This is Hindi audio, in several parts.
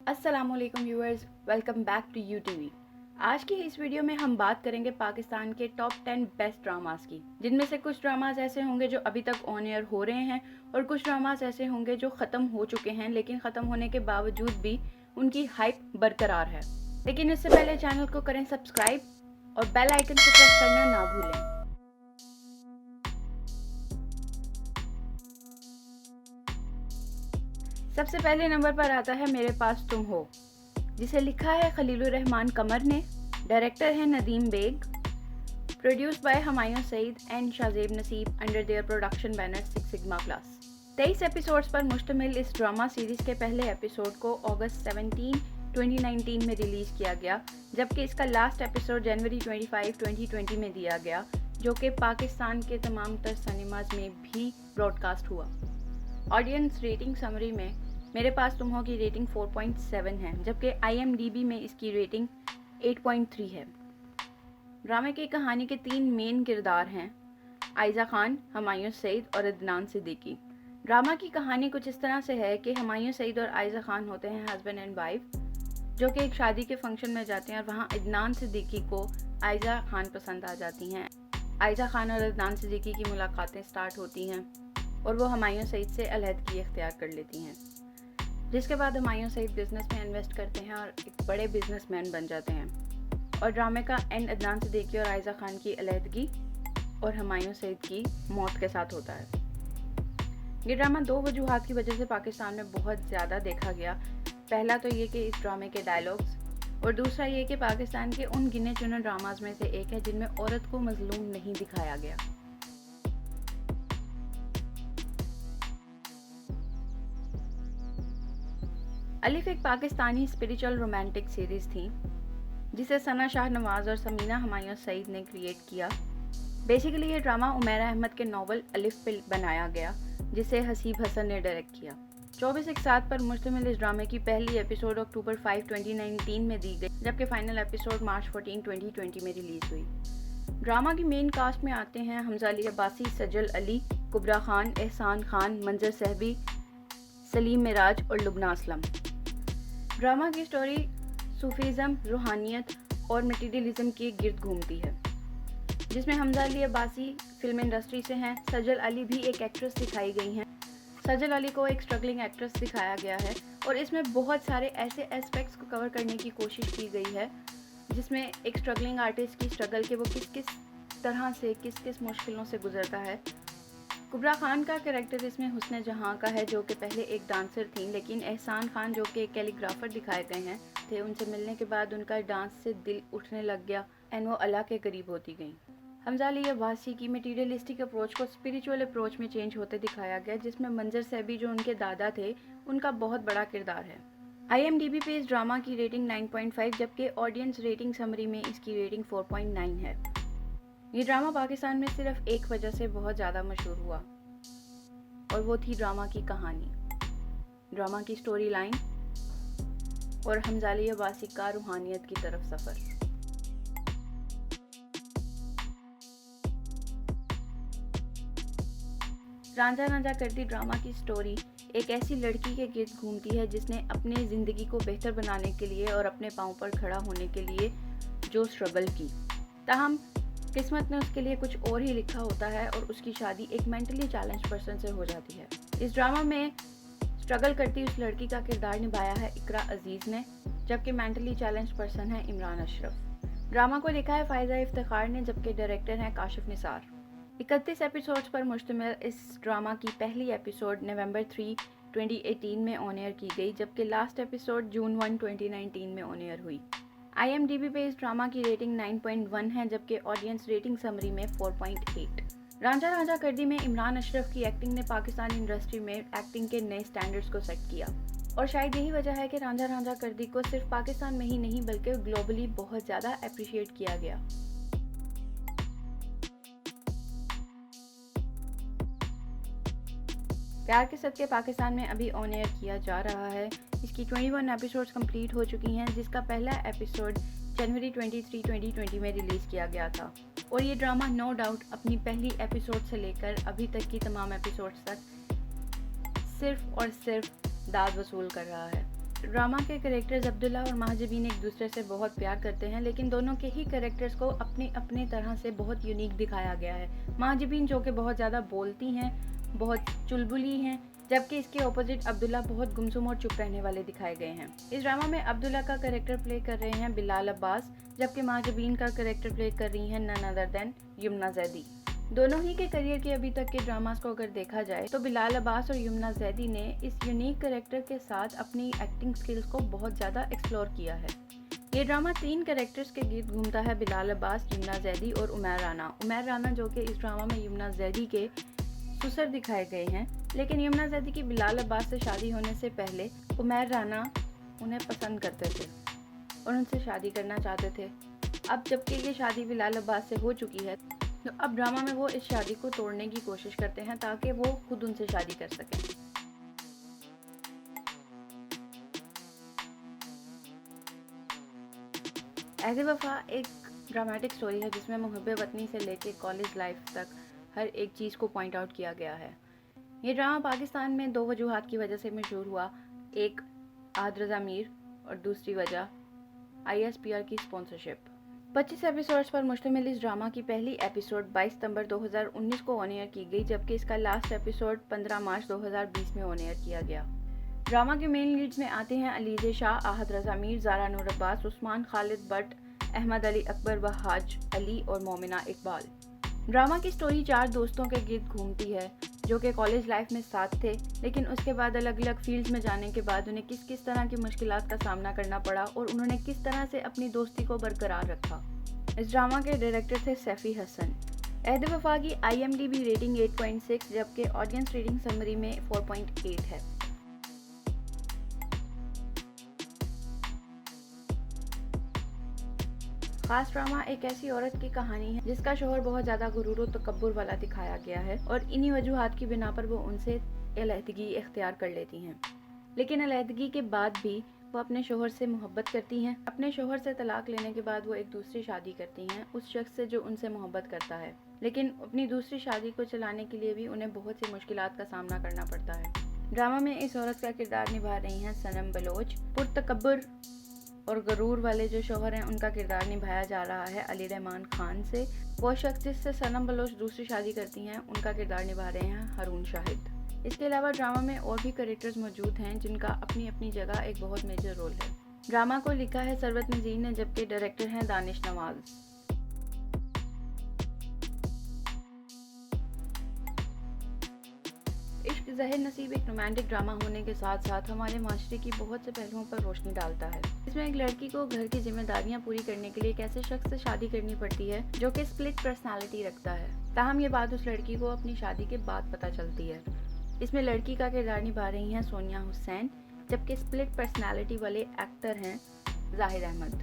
अस्सलामुअलैकुम viewers, welcome back to UTV. आज की इस वीडियो में हम बात करेंगे पाकिस्तान के टॉप 10 बेस्ट ड्रामास की, जिनमें से कुछ ड्रामास ऐसे होंगे जो अभी तक ऑन एयर हो रहे हैं और कुछ ड्रामास ऐसे होंगे जो ख़त्म हो चुके हैं, लेकिन ख़त्म होने के बावजूद भी उनकी हाइप बरकरार है। लेकिन इससे पहले चैनल को करें सब्सक्राइब और बेल आइकन को प्रेस करना ना भूलें। सबसे पहले नंबर पर आता है मेरे पास तुम हो, जिसे लिखा है खलीलुर रहमान कमर ने, डायरेक्टर है Nadeem Baig, produced by Humayun Saeed and Shahzeb Naseeb under their production banner six sigma plus. 23 episodes पर मुश्तमिल इस ड्रामा सीरीज के पहले एपिसोड को अगस्त 17, 2019 में रिलीज किया गया, जबकि इसका लास्ट एपिसोड जनवरी 25, 2020 में दिया गया, जो कि पाकिस्तान के तमाम तर सिनेमाज में भी ब्रॉडकास्ट हुआ। ऑडियंस रेटिंग समरी में मेरे पास तुम हो की रेटिंग 4.7 है, जबकि IMDb में इसकी रेटिंग 8.3 है। ड्रामे की कहानी के 3 मेन किरदार हैं, आयजा खान, हुमायूं सईद और अदनान सिद्दीकी। ड्रामा की कहानी कुछ इस तरह से है कि हुमायूं सईद और आयजा खान होते हैं हस्बैंड एंड वाइफ, जो कि एक शादी के फंक्शन में जाते हैं और वहाँ अदनान सिद्दीकी को आयजा खान पसंद आ जाती हैं। आयजा खान और अदनान सिद्दीकी की मुलाकातें स्टार्ट होती हैं और वो हुमायूं सईद से अलहदगी इख्तियार कर लेती हैं, जिसके बाद हुमायूं सईद बिजनेस में इन्वेस्ट करते हैं और एक बड़े बिजनेसमैन बन जाते हैं। और ड्रामे का एंड अदनान सिद्दीकी और आयजा खान की अलहदगी और हुमायूं सईद की मौत के साथ होता है। ये ड्रामा 2 वजूहात की वजह से पाकिस्तान में बहुत ज़्यादा देखा गया। पहला तो ये कि इस ड्रामे के डायलॉग्स, और दूसरा ये कि पाकिस्तान के उन गिने चुने ड्रामाज में से एक है जिनमें औरत को मजलूम नहीं दिखाया गया। अलिफ एक पाकिस्तानी स्पिरिचुअल रोमांटिक सीरीज थी जिसे सना शाहनवाज और समीना हुमायूं सईद ने क्रिएट किया। बेसिकली ये ड्रामा उमैरा अहमद के नावल अलिफ पे बनाया गया, जिसे हसीब हसन ने डायरेक्ट किया। 24/1/7 पर मुश्तमिल इस ड्रामे की पहली एपिसोड अक्टूबर 5, 2019 में दी गई, जबकि फाइनल एपिसोड मार्च 14, 2020 में रिलीज हुई। ड्रामा की मेन कास्ट में आते हैं हमजा अली अब्बासी, सजल अली, कुबरा खान, एहसान खान, मंजर सहबी, सलीम मिराज और लुबना असलम। ड्रामा की स्टोरी सूफीज़म, रूहानियत और मटीरियलिज्म के गिर्द घूमती है, जिसमें हमजा अली अब्बासी फिल्म इंडस्ट्री से हैं। सजल अली भी एक एक्ट्रेस दिखाई गई हैं। सजल अली को एक स्ट्रगलिंग एक्ट्रेस दिखाया गया है और इसमें बहुत सारे ऐसे एस्पेक्ट्स को कवर करने की कोशिश की गई है, जिसमें एक स्ट्रगलिंग आर्टिस्ट की स्ट्रगल के वो किस किस तरह से किस किस मुश्किलों से गुजरता है। कुबरा खान का कैरेक्टर इसमें हुस्न जहाँ का है, जो कि पहले एक डांसर थी, लेकिन एहसान खान जो कि एक कैलीग्राफर दिखाए गए हैं थे, उनसे मिलने के बाद उनका डांस से दिल उठने लग गया एंड वो अल्लाह के करीब होती गई। हमजा अली अब्बासी की मटीरियलिस्टिक अप्रोच को स्पिरिचुअल अप्रोच में चेंज होते दिखाया गया, जिसमें मंजर सहबी जो उनके दादा थे, उनका बहुत बड़ा किरदार है। IMDb पे इस ड्रामा की रेटिंग 9.5, जबकि ऑडियंस रेटिंग समरी में इसकी रेटिंग 4.9 है। ये ड्रामा पाकिस्तान में सिर्फ एक वजह से बहुत ज़्यादा मशहूर हुआ और वो थी ड्रामा की कहानी, ड्रामा की स्टोरी लाइन और हमजा अली अब्बासी का रूहानियत की तरफ सफ़र। रांझा रांझा करती ड्रामा की स्टोरी एक ऐसी लड़की के गिर्द घूमती है जिसने अपने ज़िंदगी को बेहतर बनाने के लिए और अपने पाँव पर खड़ा होने के लिए जो स्ट्रगल की, ताहम किस्मत ने उसके लिए कुछ और ही लिखा होता है और उसकी शादी एक मेंटली चैलेंज पर्सन से हो जाती है। इस ड्रामा में स्ट्रगल करती उस लड़की का किरदार निभाया है इकरा अजीज़ ने, जबकि मेंटली चैलेंज पर्सन है इमरान अशरफ। ड्रामा को लिखा है फायजा इफ्तिखार ने, जबकि डायरेक्टर हैं काशिफ निसार। 31 एपिसोड्स पर मुश्तमिल इस ड्रामा की पहली एपिसोड नवंबर 3, 2018 में ऑन एयर की गई, जबकि लास्ट एपिसोड जून 1, 2019 में ऑन एयर हुई। IMDb पे इस ड्रामा की रेटिंग 9.1 है, जबकि ऑडियंस रेटिंग समरी में 4.8। रांझा रांझा करदी में इमरान अशरफ की एक्टिंग ने पाकिस्तानी इंडस्ट्री में एक्टिंग के नए स्टैंडर्ड्स को सेट किया और शायद यही वजह है कि रांझा रांझा करदी को सिर्फ पाकिस्तान में ही नहीं बल्कि ग्लोबली बहुत ज़्यादा अप्रिशिएट किया गया। प्यार के सदके पाकिस्तान में अभी ऑन एयर किया जा रहा है। इसकी 21 एपिसोड्स कंप्लीट हो चुकी हैं, जिसका पहला एपिसोड जनवरी 23, 2020 में रिलीज़ किया गया था और ये ड्रामा नो डाउट अपनी पहली एपिसोड से लेकर अभी तक की तमाम एपिसोड्स तक सिर्फ और सिर्फ दाद वसूल कर रहा है। ड्रामा के कैरेक्टर्स अब्दुल्ला और महाजबीन एक दूसरे से बहुत प्यार करते हैं, लेकिन दोनों के ही कैरेक्टर्स को अपनी अपनी तरह से बहुत यूनिक दिखाया गया है। महाजबीन जो कि बहुत ज़्यादा बोलती हैं, बहुत चुलबुली हैं, जबकि इसके ऑपोजिट अब्दुल्ला बहुत गुमसुम और चुप रहने वाले दिखाए गए हैं। इस ड्रामा में अब्दुल्ला का कैरेक्टर प्ले कर रहे हैं बिलाल अब्बास, जबकि महाजबीन का कैरेक्टर प्ले कर रही हैं none other than Yamuna Zaidi. दोनों ही के करियर के अभी तक के ड्रामास को अगर देखा जाए तो बिलाल अब्बास और यमुना जैदी ने इस यूनिक कैरेक्टर के साथ अपनी एक्टिंग स्किल्स को बहुत ज़्यादा एक्सप्लोर किया है। ये ड्रामा 3 कैरेक्टर्स के गिर्द घूमता है, बिलाल अब्बास, यमुना जैदी और उमैर राना। उमैर राना जो कि इस ड्रामा में यमुना जैदी के ससुर दिखाए गए हैं, लेकिन यमुना जैदी की बिलाल अब्बास से शादी होने से पहले उमैर राना उन्हें पसंद करते थे और उनसे शादी करना चाहते थे। अब जबकि ये शादी बिलाल अब्बास से हो चुकी है, तो अब ड्रामा में वो इस शादी को तोड़ने की कोशिश करते हैं ताकि वो खुद उनसे शादी कर सकें। ऐज़े वफ़ा एक ड्रामेटिक स्टोरी है जिसमें मुहब्बे वतनी से लेके कॉलेज लाइफ तक हर एक चीज़ को पॉइंट आउट किया गया है। ये ड्रामा पाकिस्तान में 2 वजूहात की वजह से मशहूर हुआ। एक आद रज़ा मीर और दूसरी वजह ISPR की स्पॉन्सरशिप। 25 एपिसोड्स पर मुश्तमिल इस ड्रामा की पहली एपिसोड 22 सितंबर 2019 को ऑन एयर की गई, जबकि इसका लास्ट एपिसोड 15 मार्च 2020 में ऑन एयर किया गया। ड्रामा के मेन लीड्स में आते हैं अलीज़े शाह, आहद रज़ा मीर, ज़ारा नूर अब्बास, उस्मान खालिद बट, अहमद अली अकबर, वहाज अली और मोमिना इकबाल। ड्रामा की स्टोरी 4 दोस्तों के गिर्द घूमती है जो कि कॉलेज लाइफ में साथ थे, लेकिन उसके बाद अलग अलग फील्ड्स में जाने के बाद उन्हें किस किस तरह की मुश्किलात का सामना करना पड़ा और उन्होंने किस तरह से अपनी दोस्ती को बरकरार रखा। इस ड्रामा के डायरेक्टर थे सैफ़ी हसन। ऐज़े वफ़ा की IMDb रेटिंग 8.6 जबकि ऑडियंस रेटिंग समरी में 4.8 है। खास ड्रामा एक ऐसी औरत की कहानी है जिसका शोहर बहुत ज़्यादा गुरूर और तकब्बुर वाला दिखाया गया है और इन्हीं वजूहात की बिना पर वो उनसे अलहदगी इख्तियार कर लेती हैं। लेकिन अलहदगी के बाद भी वो अपने शोहर से मोहब्बत करती हैं। अपने शोहर से तलाक लेने के बाद वो एक दूसरी शादी करती हैं उस शख्स से जो उनसे मोहब्बत करता है, लेकिन अपनी दूसरी शादी को चलाने के लिए भी उन्हें बहुत सी मुश्किलात का सामना करना पड़ता है। ड्रामा में इस औरत का किरदार निभा रही हैं सनम बलोच। पुरतकब्बुर और गरूर वाले जो शोहर हैं उनका किरदार निभाया जा रहा है अली रहमान खान से। वो शख्स जिससे सनम बलोच दूसरी शादी करती हैं उनका किरदार निभा रहे हैं हारून शाहिद। इसके अलावा ड्रामा में और भी कैरेक्टर्स मौजूद हैं जिनका अपनी अपनी जगह एक बहुत मेजर रोल है। ड्रामा को लिखा है सरवत नज़ीर ने, जबकि डायरेक्टर हैं दानिश नवाज। इश्क ज़हर नसीब एक रोमांटिक ड्रामा होने के साथ साथ हमारे माशरे की बहुत से पहलुओं पर रोशनी डालता है। इसमें एक लड़की को घर की जिम्मेदारियां पूरी करने के लिए एक ऐसे शख्स से शादी करनी पड़ती है जो कि स्प्लिट पर्सनालिटी रखता है। ताहम ये बात उस लड़की को अपनी शादी के बाद पता चलती है। इसमें लड़की का किरदार निभा रही हैं सोनिया हुसैन, जबकि स्प्लिट पर्सनालिटी वाले एक्टर हैं जाहिर अहमद।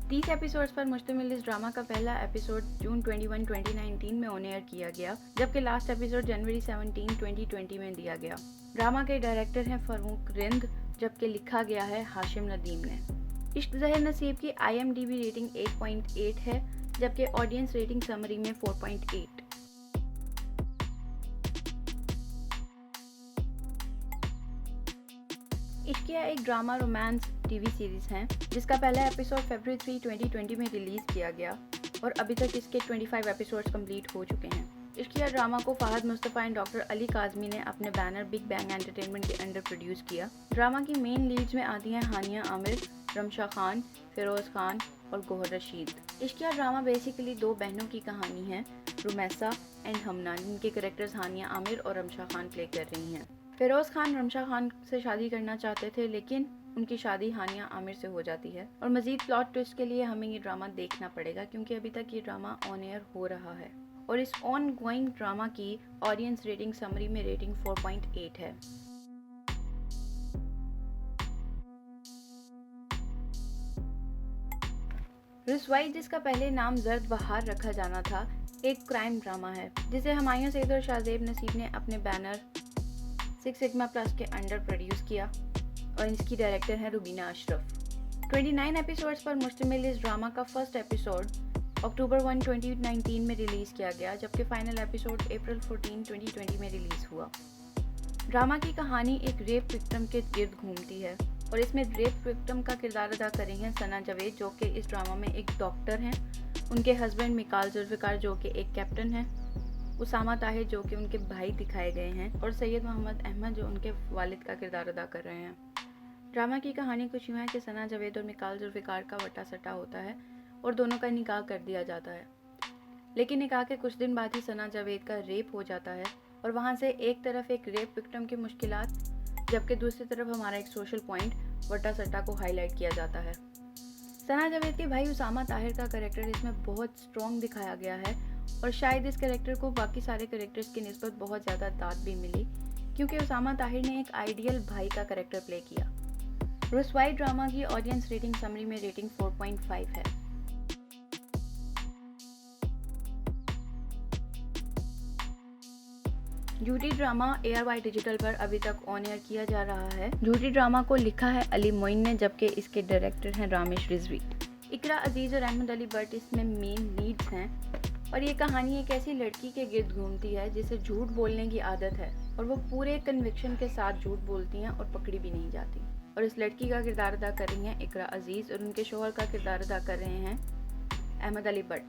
30 एपिसोड्स पर मुश्तमिल इस ड्रामा का पहला एपिसोड जून 21, 2019 में ऑन एयर किया गया, जबकि लास्ट एपिसोड जनवरी 17, 2020 में दिया गया। ड्रामा के डायरेक्टर हैं फरूक रिंद, जबकि लिखा गया है हाशिम नदीम ने। इश्क ज़हर नसीब की IMDb रेटिंग 8.8 है, जबकि ऑडियंस रेटिंग समरी में 4.8। इश्किया एक ड्रामा रोमांस TV सीरीज़ है जिसका पहला एपिसोड फरवरी 3, 2020 में रिलीज़ किया गया और अभी तक इसके 25 एपिसोड्स कंप्लीट हो चुके हैं। इश्किया ड्रामा को फहद मुस्तफ़ा एंड डॉक्टर अली काज़मी ने अपने बैनर बिग बैंग एंटरटेनमेंट के अंडर प्रोड्यूस किया। ड्रामा की मेन लीड्स में आती हैं हानिया आमिर, रमशा खान, फिरोज़ खान और गोहर रशीद। इश्किया ड्रामा बेसिकली 2 बहनों की कहानी है, रुमैसा एंड हमना, जिनके कैरेक्टर्स हानिया आमिर और रमशा खान प्ले कर रही हैं। फिरोज़ खान रमशा खान से शादी करना चाहते थे, लेकिन उनकी शादी हानिया आमिर से हो जाती है और मज़ीद प्लॉट ट्विस्ट के लिए हमें ये ड्रामा देखना पड़ेगा क्योंकि अभी तक ये ड्रामा ऑन एयर हो रहा है। और इस ऑन गोइंग ड्रामा की ऑडियंस रेटिंग समरी में रेटिंग 4.8 है। रुसवाई, जिसका पहले नाम जर्द बहार रखा जाना था, एक क्राइम ड्रामा है जिसे हुमायूं सईद और शाहजेब नसीब ने अपने बैनर 6 सिग्मा प्लस के अंडर प्रोड्यूस किया और इसकी डायरेक्टर हैं रुबीना अशरफ। 29 एपिसोड्स पर मुश्तमिल इस ड्रामा का फर्स्ट एपिसोड अक्टूबर 1, 2019 में रिलीज़ किया गया, जबकि फाइनल एपिसोड अप्रैल 14, 2020 में रिलीज़ हुआ। ड्रामा की कहानी एक रेप विक्टिम के गिर्द घूमती है और इसमें रेप विक्टिम का किरदार अदा कर रही हैं सना जावेद, जो कि इस ड्रामा में एक डॉक्टर हैं। उनके हस्बैंड मिकाल जुल्फ़िकार, जो कि एक कैप्टन हैं। उसामा ताहिर, जो कि उनके भाई दिखाए गए हैं, और सैयद मोहम्मद अहमद, जो उनके वालिद का किरदार अदा कर रहे हैं। ड्रामा की कहानी कुछ यूँ है कि सना जावेद और मिकाल जुल्फ़िकार का वटा सटा होता है और दोनों का निकाह कर दिया जाता है। लेकिन निकाह के कुछ दिन बाद ही सना जावेद का रेप हो जाता है और वहाँ से एक तरफ एक रेप विक्टिम की मुश्किलात, जबकि दूसरी तरफ हमारा एक सोशल पॉइंट वटा सट्टा को हाईलाइट किया जाता है। सना जावेद के भाई उसामा ताहिर का कैरेक्टर इसमें बहुत स्ट्रॉन्ग दिखाया गया है और शायद इस कैरेक्टर को बाकी सारे कैरेक्टर्स की निस्बत बहुत ज़्यादा दाद भी मिली, क्योंकि उसामा ताहिर ने एक आइडियल भाई का कैरेक्टर प्ले किया। रुस्वाई ड्रामा की ऑडियंस रेटिंग समरी में रेटिंग 4.5 है। झूठी ड्रामा ARY डिजिटल पर अभी तक ऑन एयर किया जा रहा है। झूठी ड्रामा को लिखा है अली मोइन ने, जबकि इसके डायरेक्टर हैं रामेश रिजवी। इकरा अजीज़ और अहमद अली भट्ट इसमें मेन लीड्स हैं और ये कहानी एक ऐसी लड़की के गिर्द घूमती है जिसे झूठ बोलने की आदत है और वो पूरे कन्विक्शन के साथ झूठ बोलती हैं और पकड़ी भी नहीं जाती। और इस लड़की का किरदार अदा कर रही हैं इकरा अजीज़ और उनके शौहर का किरदार अदा कर रहे हैं अहमद अली भट्ट,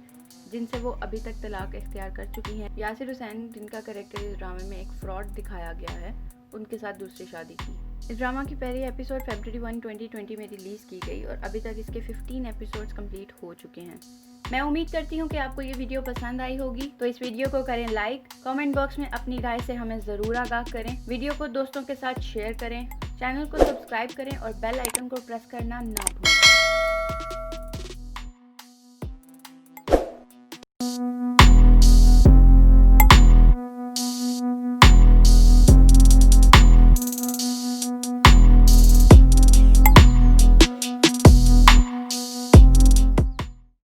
जिनसे वो अभी तक तलाक इख्तियार कर चुकी हैं। यासिर हुसैन, जिनका कैरेक्टर इस ड्रामे में एक फ्रॉड दिखाया गया है, उनके साथ दूसरी शादी की। इस ड्रामा की पहली एपिसोड फरवरी 1, 2020 में रिलीज़ की गई और अभी तक इसके 15 एपिसोड्स कंप्लीट हो चुके हैं। मैं उम्मीद करती हूँ कि आपको ये वीडियो पसंद आई होगी, तो इस वीडियो को करें लाइक, कमेंट बॉक्स में अपनी राय से हमें ज़रूर आगाह करें, वीडियो को दोस्तों के साथ शेयर करें, चैनल को सब्सक्राइब करें और बेल आइकन को प्रेस करना ना भूलें।